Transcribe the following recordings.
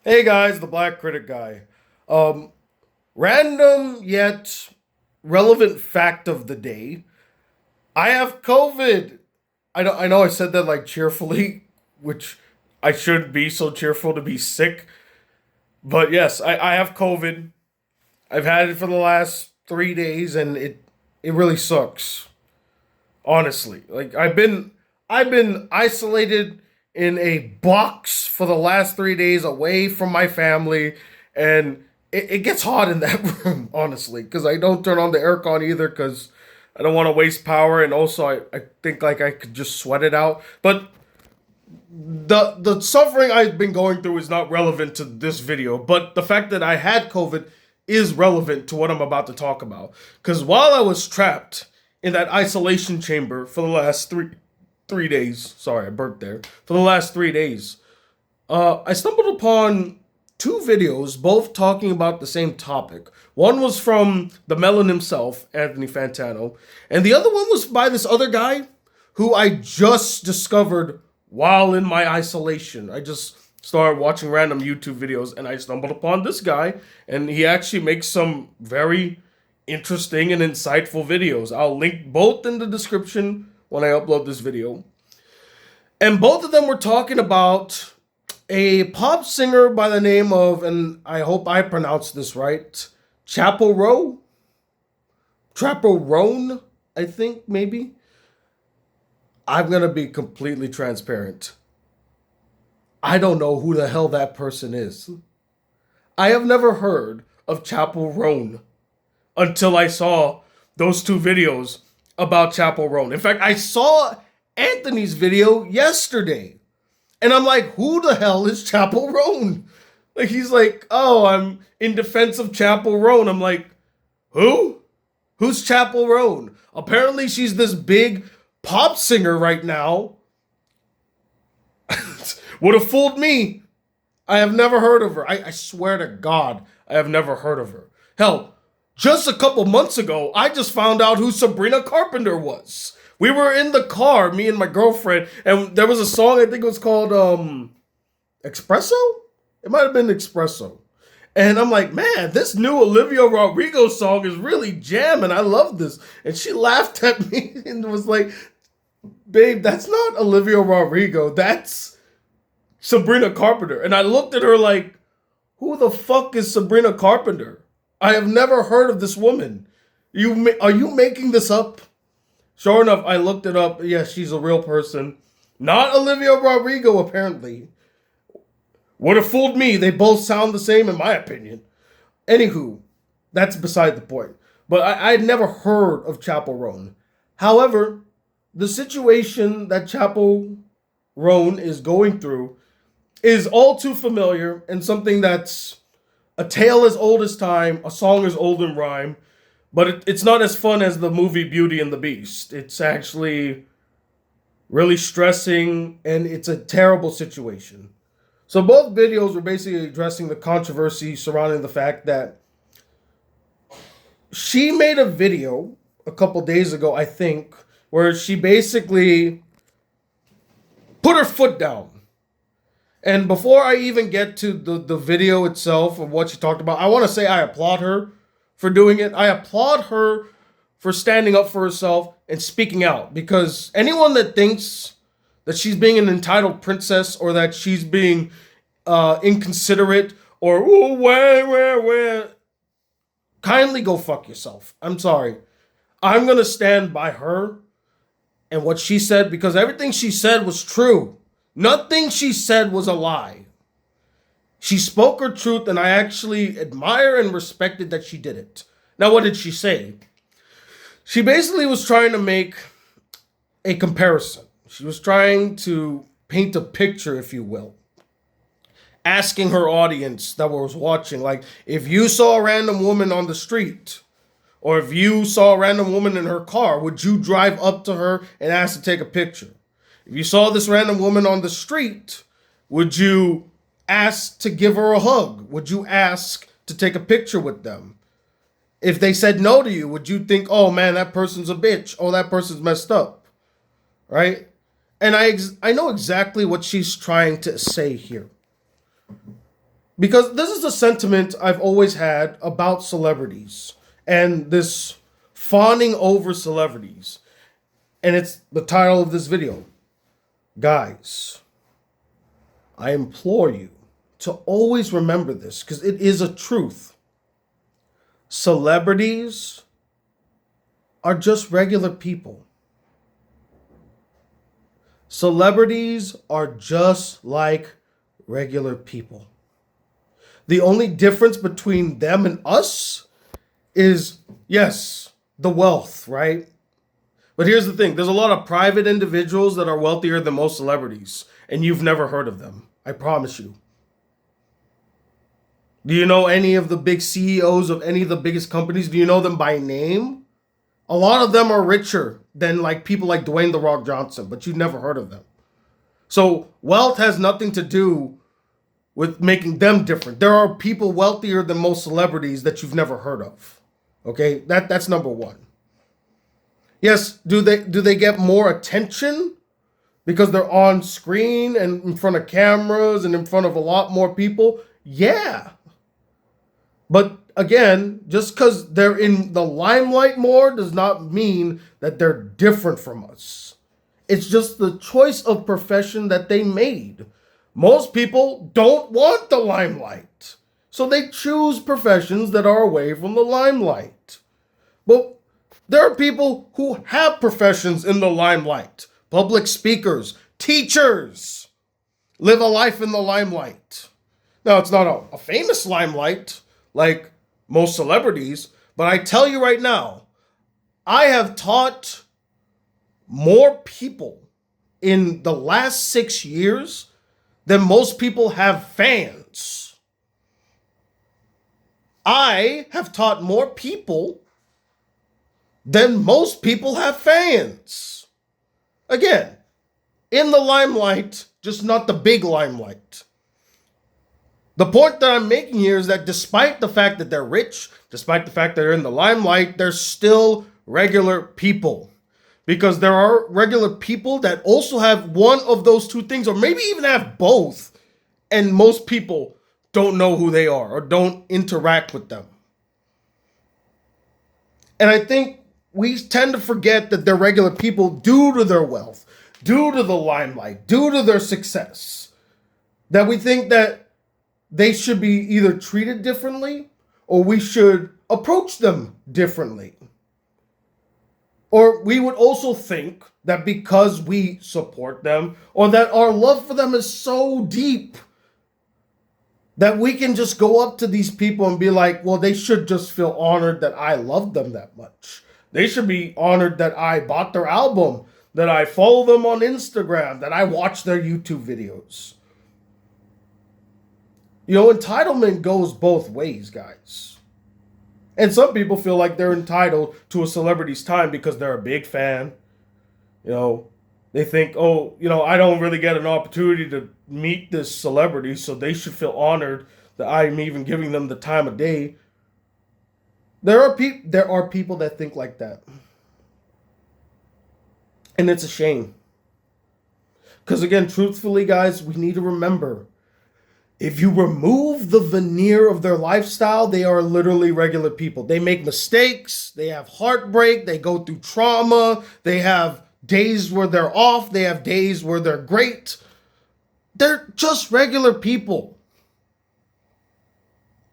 Hey guys, the Black Critic guy. Um, Random yet relevant fact of the day. I have COVID. I know I said that like cheerfully, which I should be so cheerful to be sick. But yes, I have COVID. I've had it for the last 3 days and it really sucks. Honestly. Like I've been isolated in a box for the last 3 days away from my family, and it gets hot in that room, honestly, because I don't turn on the aircon either because I don't want to waste power, and also I think like I could just sweat it out. But the suffering I've been going through is not relevant to this video, but the fact that I had COVID is relevant to what I'm about to talk about. Because while I was trapped in that isolation chamber for the last three days, sorry, I burped there. For the last 3 days, I stumbled upon two videos, both talking about the same topic. One was from the Melon himself, Anthony Fantano, and the other one was by this other guy who I just discovered while in my isolation. I just started watching random YouTube videos and I stumbled upon this guy, and he actually makes some very interesting and insightful videos. I'll link both in the description when I upload this video. And both of them were talking about a pop singer by the name of, and I hope I pronounced this right, Chappell Roan? Chappell Roan, I think, maybe. I'm going to be completely transparent. I don't know who the hell that person is. I have never heard of Chappell Roan until I saw those two videos about Chappell Roan. In fact, I saw Anthony's video yesterday. And I'm like, who the hell is Chappell Roan? Like, he's like, oh, I'm in defense of Chappell Roan. I'm like, who? Who's Chappell Roan? Apparently, she's this big pop singer right now. Would have fooled me. I have never heard of her. I swear to God, I have never heard of her. Hell, just a couple months ago, I just found out who Sabrina Carpenter was. We were in the car, me and my girlfriend, and there was a song, I think it was called Espresso? It might have been Espresso. And I'm like, man, this new Olivia Rodrigo song is really jamming. I love this. And she laughed at me and was like, babe, that's not Olivia Rodrigo. That's Sabrina Carpenter. And I looked at her like, who the fuck is Sabrina Carpenter? I have never heard of this woman. Are you making this up? Sure enough, I looked it up. Yeah, she's a real person. Not Olivia Rodrigo, apparently. Would have fooled me. They both sound the same, in my opinion. Anywho, that's beside the point. But I had never heard of Chappell Roan. However, the situation that Chappell Roan is going through is all too familiar and something that's a tale as old as time, a song as old in rhyme, but it's not as fun as the movie Beauty and the Beast. It's actually really stressing and it's a terrible situation. So both videos were basically addressing the controversy surrounding the fact that she made a video a couple days ago, I think, where she basically put her foot down. And before I even get to the video itself of what she talked about, I want to say I applaud her for doing it. I applaud her for standing up for herself and speaking out. Because anyone that thinks that she's being an entitled princess or that she's being inconsiderate or, oh, where, kindly go fuck yourself. I'm sorry. I'm going to stand by her and what she said because everything she said was true. Nothing she said was a lie. She spoke her truth, and I actually admire and respected that she did it. Now, what did she say? She basically was trying to make a comparison. She was trying to paint a picture, if you will, asking her audience that was watching, like, if you saw a random woman on the street, or if you saw a random woman in her car, would you drive up to her and ask to take a picture? If you saw this random woman on the street, would you ask to give her a hug? Would you ask to take a picture with them? If they said no to you, would you think, oh man, that person's a bitch. Oh, that person's messed up. Right? And I know exactly what she's trying to say here. Because this is a sentiment I've always had about celebrities and this fawning over celebrities. And it's the title of this video. Guys, I implore you to always remember this because it is a truth. Celebrities are just regular people. Celebrities are just like regular people. The only difference between them and us is, yes, the wealth, right? But here's the thing. There's a lot of private individuals that are wealthier than most celebrities, and you've never heard of them. I promise you. Do you know any of the big CEOs of any of the biggest companies? Do you know them by name? A lot of them are richer than like people like Dwayne "The Rock" Johnson, but you've never heard of them. So wealth has nothing to do with making them different. There are people wealthier than most celebrities that you've never heard of. Okay, that's number one. Yes, do they get more attention because they're on screen and in front of cameras and in front of a lot more people? Yeah. But again, just because they're in the limelight more does not mean that they're different from us. It's just the choice of profession that they made. Most people don't want the limelight, so they choose professions that are away from the limelight. But there are people who have professions in the limelight. Public speakers, teachers live a life in the limelight. Now, it's not a famous limelight like most celebrities, but I tell you right now, I have taught more people in the last 6 years than most people have fans. I have taught more people than most people have fans. Again, in the limelight, just not the big limelight. The point that I'm making here is that despite the fact that they're rich, despite the fact that they're in the limelight, they're still regular people. Because there are regular people that also have one of those two things, or maybe even have both, and most people don't know who they are or don't interact with them. And I think we tend to forget that they're regular people due to their wealth, due to the limelight, due to their success. That we think that they should be either treated differently or we should approach them differently. Or we would also think that because we support them or that our love for them is so deep that we can just go up to these people and be like, well, they should just feel honored that I love them that much. They should be honored that I bought their album, that I follow them on Instagram, that I watch their YouTube videos. You know, entitlement goes both ways, guys. And some people feel like they're entitled to a celebrity's time because they're a big fan. You know, they think, oh, you know, I don't really get an opportunity to meet this celebrity, so they should feel honored that I'm even giving them the time of day. There are people that think like that. And it's a shame. Because again, truthfully, guys, we need to remember, if you remove the veneer of their lifestyle, they are literally regular people. They make mistakes, they have heartbreak, they go through trauma, they have days where they're off, they have days where they're great. They're just regular people.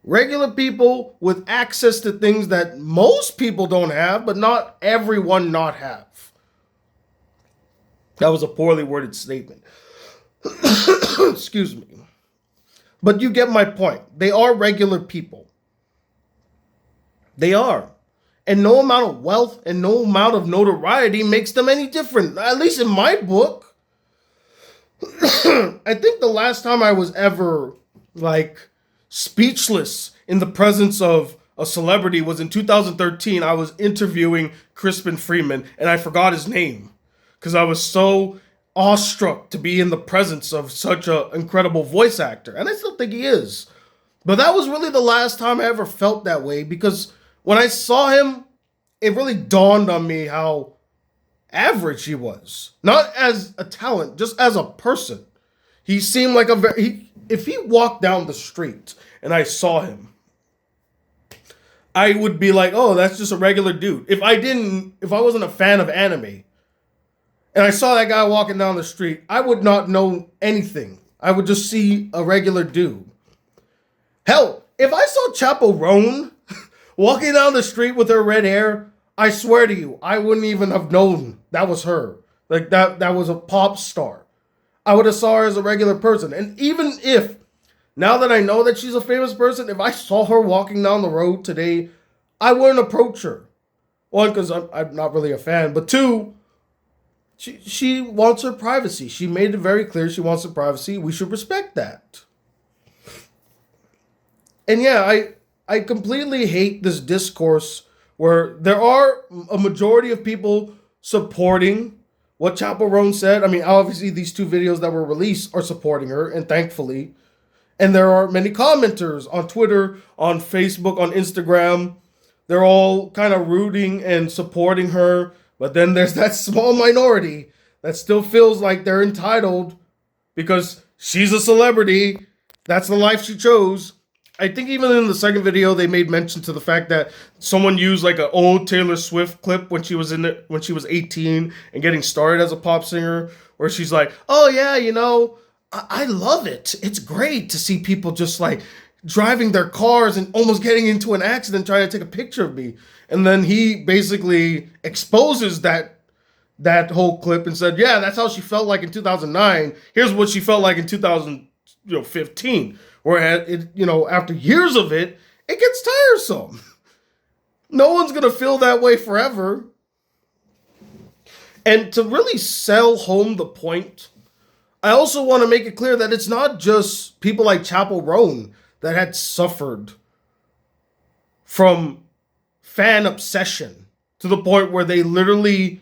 Regular people with access to things that most people don't have, but not everyone not have. That was a poorly worded statement. Excuse me. But you get my point. They are regular people. They are. And no amount of wealth and no amount of notoriety makes them any different. At least in my book. I think the last time I was ever, speechless in the presence of a celebrity was in 2013. I was interviewing Crispin Freeman, and I forgot his name. Because I was so awestruck to be in the presence of such an incredible voice actor. And I still think he is. But that was really the last time I ever felt that way, because when I saw him, it really dawned on me how average he was. Not as a talent, just as a person. He seemed like a very. If he walked down the street and I saw him, I would be like, "Oh, that's just a regular dude." If I wasn't a fan of anime, and I saw that guy walking down the street, I would not know anything. I would just see a regular dude. Hell, if I saw Chappell Roan walking down the street with her red hair, I swear to you, I wouldn't even have known that was her. Like that was a pop star. I would have saw her as a regular person. And even if, now that I know that she's a famous person, if I saw her walking down the road today, I wouldn't approach her. One, because I'm not really a fan. But two, she wants her privacy. She made it very clear she wants her privacy. We should respect that. And yeah, I completely hate this discourse where there are a majority of people supporting what Chappell Roan said. I mean, obviously, these two videos that were released are supporting her, and thankfully. And there are many commenters on Twitter, on Facebook, on Instagram. They're all kind of rooting and supporting her. But then there's that small minority that still feels like they're entitled because she's a celebrity. That's the life she chose. I think even in the second video, they made mention to the fact that someone used like an old Taylor Swift clip when she was when she was 18 and getting started as a pop singer, where she's like, "Oh yeah, you know, I love it. It's great to see people just like driving their cars and almost getting into an accident trying to take a picture of me." And then he basically exposes that whole clip and said, "Yeah, that's how she felt like in 2009. Here's what she felt like in 2015." Where it, after years of it, it gets tiresome. No one's gonna feel that way forever. And to really sell home the point, I also want to make it clear that it's not just people like Chappell Roan that had suffered from fan obsession to the point where they literally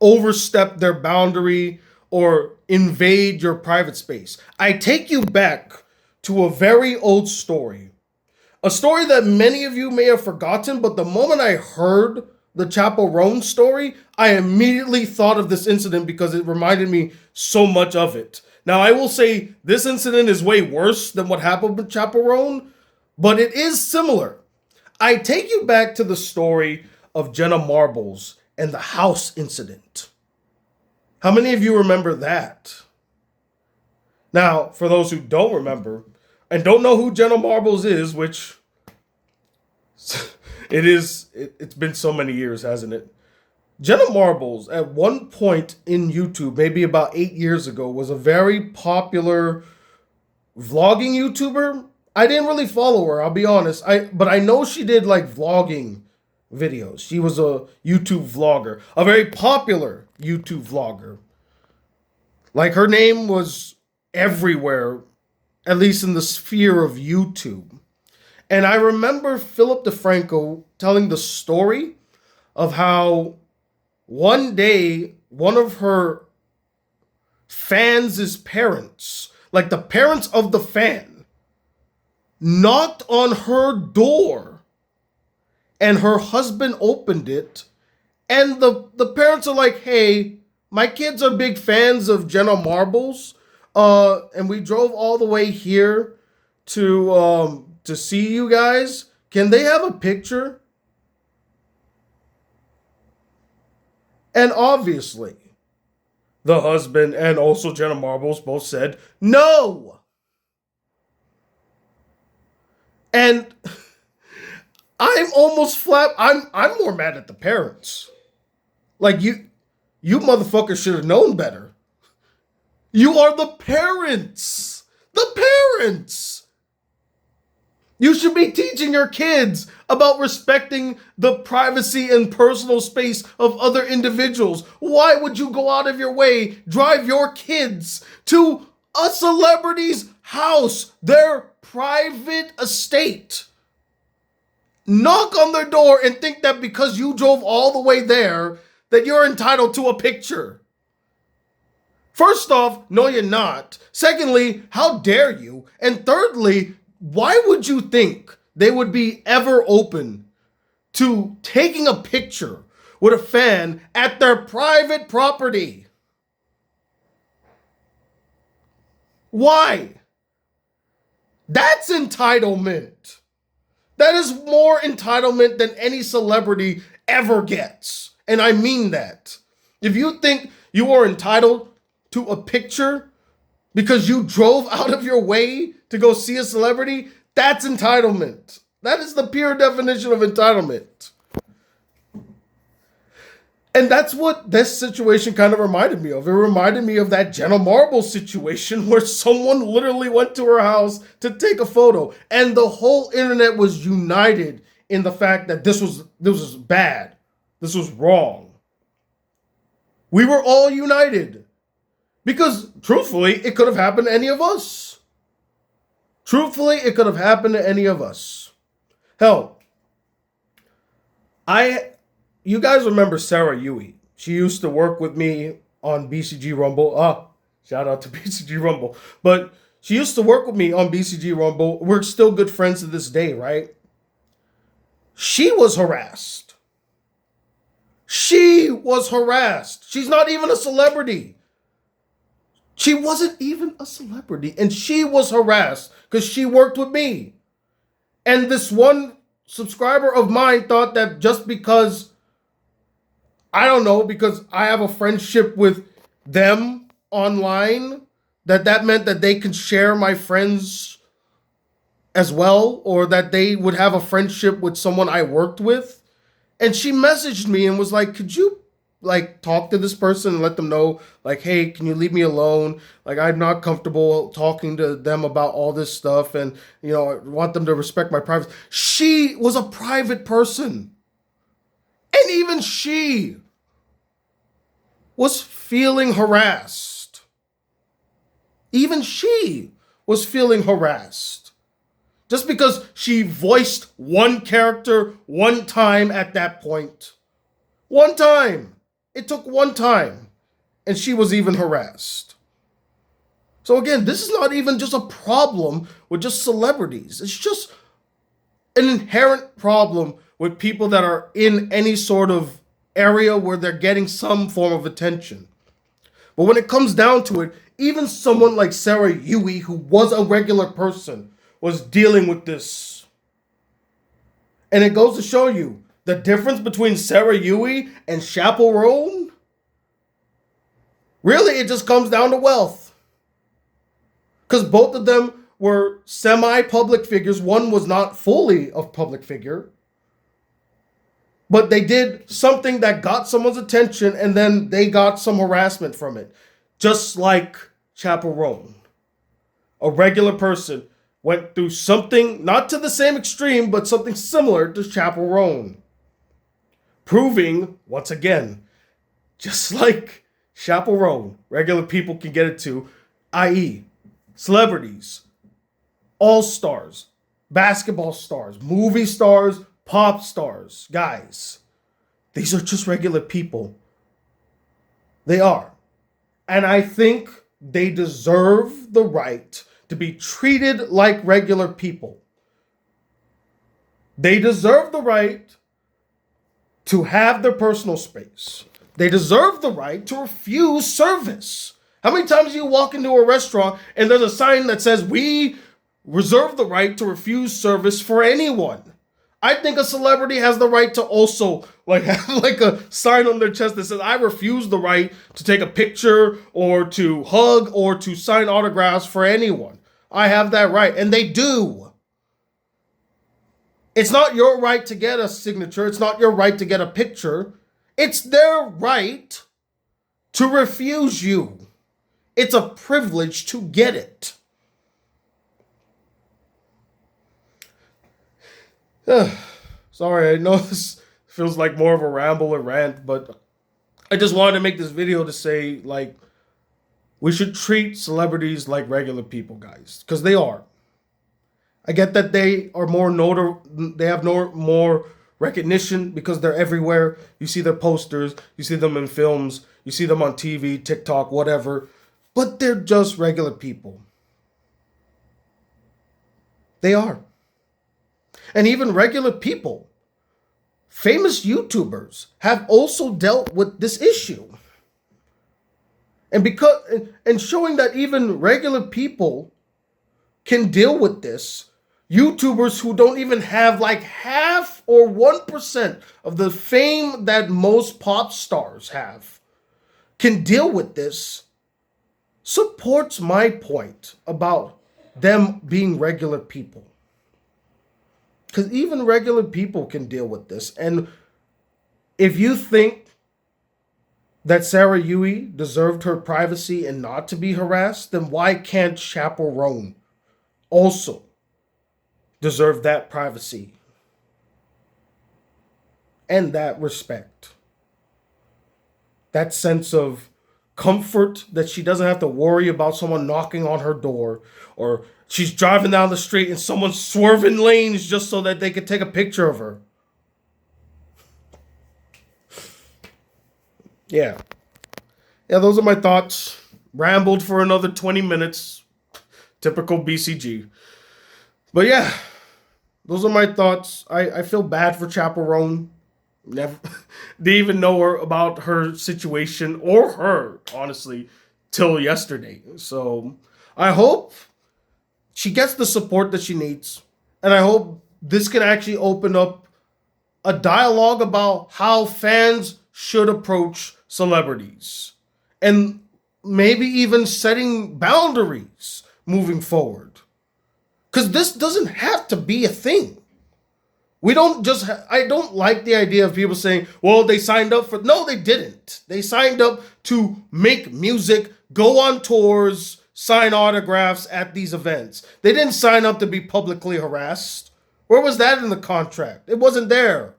overstep their boundary or invade your private space. I take you back to a very old story. A story that many of you may have forgotten, but the moment I heard the Chappell Roan story, I immediately thought of this incident because it reminded me so much of it. Now, I will say this incident is way worse than what happened with Chappell Roan, but it is similar. I take you back to the story of Jenna Marbles and the house incident. How many of you remember that? Now, for those who don't remember and don't know who Jenna Marbles is, which it's been so many years, hasn't it? Jenna Marbles, at one point in YouTube, maybe about 8 years ago, was a very popular vlogging YouTuber. I didn't really follow her, I'll be honest. But I know she did like vlogging videos. She was a YouTube vlogger, a very popular YouTube vlogger. Like her name was everywhere, at least in the sphere of YouTube. And I remember Philip DeFranco telling the story of how one day one of her fans' parents, like the parents of the fan, knocked on her door and her husband opened it. And the parents are like, "Hey, my kids are big fans of Jenna Marbles. And we drove all the way here to see you guys. Can they have a picture?" And obviously, the husband and also Jenna Marbles both said no. And I'm almost flat. I'm more mad at the parents. Like you motherfuckers should have known better. You are the parents. The parents. You should be teaching your kids about respecting the privacy and personal space of other individuals. Why would you go out of your way, drive your kids to a celebrity's house, their private estate, knock on their door and think that because you drove all the way there, that you're entitled to a picture? First off, no, you're not. Secondly, how dare you? And thirdly, why would you think they would be ever open to taking a picture with a fan at their private property? Why? That's entitlement. That is more entitlement than any celebrity ever gets. And I mean that. If you think you are entitled to a picture because you drove out of your way to go see a celebrity, that's entitlement. That is the pure definition of entitlement. And that's what this situation kind of reminded me of. It reminded me of that Jenna Marbles situation where someone literally went to her house to take a photo, and the whole internet was united in the fact that this was bad. This was wrong. We were all united. Because truthfully, it could have happened to any of us. Truthfully, it could have happened to any of us. Hell, you guys remember Sarah Yui. She used to work with me on BCG Rumble. Shout out to BCG Rumble. But she used to work with me on BCG Rumble. We're still good friends to this day, right? She was harassed. She was harassed. She's not even a celebrity. She wasn't even a celebrity. And she was harassed because she worked with me. And this one subscriber of mine thought that just because, I don't know, because I have a friendship with them online, that meant that they could share my friends as well, or that they would have a friendship with someone I worked with. And she messaged me and was like, could you talk to this person and let them know, hey, can you leave me alone? I'm not comfortable talking to them about all this stuff, and I want them to respect my privacy. She was a private person. And even she was feeling harassed. Even she was feeling harassed. Just because she voiced one character one time at that point. One time. It took one time. And she was even harassed. So again, this is not even just a problem with just celebrities. It's just an inherent problem with people that are in any sort of area where they're getting some form of attention. But when it comes down to it, even someone like Sarah Yui, who was a regular person, was dealing with this. And it goes to show you the difference between Sarah Yui and Chappell Roan. Really, it just comes down to wealth. Because both of them were semi-public figures. One was not fully a public figure. But they did something that got someone's attention, and then they got some harassment from it. Just like Chappell Roan. A regular person went through something, not to the same extreme, but something similar to Chappell Roan. Proving, once again, just like Chappell Roan, regular people can get it too, i.e., celebrities, all-stars, basketball stars, movie stars, pop stars, guys. These are just regular people. They are. And I think they deserve the right to be treated like regular people. They deserve the right to have their personal space. They deserve the right to refuse service. How many times do you walk into a restaurant and there's a sign that says, we reserve the right to refuse service for anyone? I think a celebrity has the right to also have a sign on their chest that says, I refuse the right to take a picture or to hug or to sign autographs for anyone. I have that right. And they do. It's not your right to get a signature. It's not your right to get a picture. It's their right to refuse you. It's a privilege to get it. Sorry, I know this feels like more of a ramble or rant, but I just wanted to make this video to say, we should treat celebrities like regular people, guys, because they are. I get that they are they have more recognition because they're everywhere. You see their posters, you see them in films, you see them on TV, TikTok, whatever, but they're just regular people. They are. And even regular people, famous YouTubers, have also dealt with this issue. And showing that even regular people can deal with this. YouTubers who don't even have like half or 1% of the fame that most pop stars have can deal with this, supports my point about them being regular people. Because even regular people can deal with this. And if you think that Sarah Yui deserved her privacy and not to be harassed, then why can't Chappell Roan also deserve that privacy and that respect? That sense of comfort that she doesn't have to worry about someone knocking on her door, or she's driving down the street and someone's swerving lanes just so that they could take a picture of her. Yeah. Yeah, those are my thoughts. Rambled for another 20 minutes. Typical BCG. But yeah, those are my thoughts. I feel bad for Chappell Roan. Never didn't even know her about her situation or her, honestly, till yesterday. So I hope she gets the support that she needs. And I hope this can actually open up a dialogue about how fans should approach celebrities. And maybe even setting boundaries moving forward. Because this doesn't have to be a thing. We don't just, I don't like the idea of people saying, well, they signed up for, no, they didn't. They signed up to make music, go on tours, sign autographs at these events. They didn't sign up to be publicly harassed. Where was that in the contract? It wasn't there.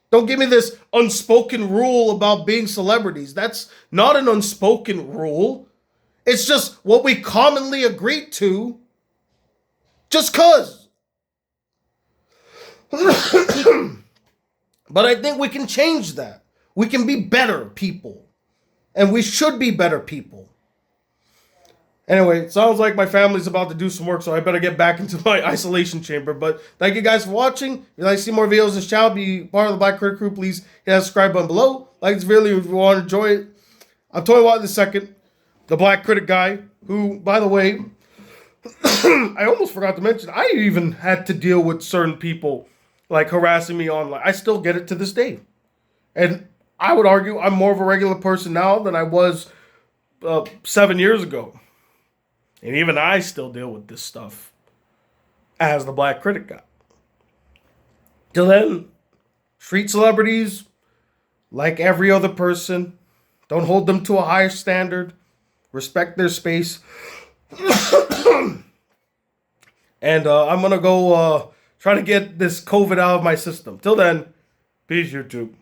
Don't give me this unspoken rule about being celebrities. That's not an unspoken rule. It's just what we commonly agreed to just cause. But I think we can change that. We can be better people. And we should be better people. Anyway, it sounds like my family's about to do some work, so I better get back into my isolation chamber. But thank you guys for watching. If you'd like to see more videos of this channel, be part of the Black Critic Crew, please hit that subscribe button below. Like this video if you want to enjoy it. I'm talking about in a second. The Black Critic guy, who, by the way, I almost forgot to mention, I even had to deal with certain people like harassing me online. I still get it to this day. And I would argue I'm more of a regular person now than I was 7 years ago. And even I still deal with this stuff as the Black Critic guy. Till then, treat celebrities like every other person. Don't hold them to a higher standard. Respect their space. And I'm going to go try to get this COVID out of my system. Till then, peace, YouTube.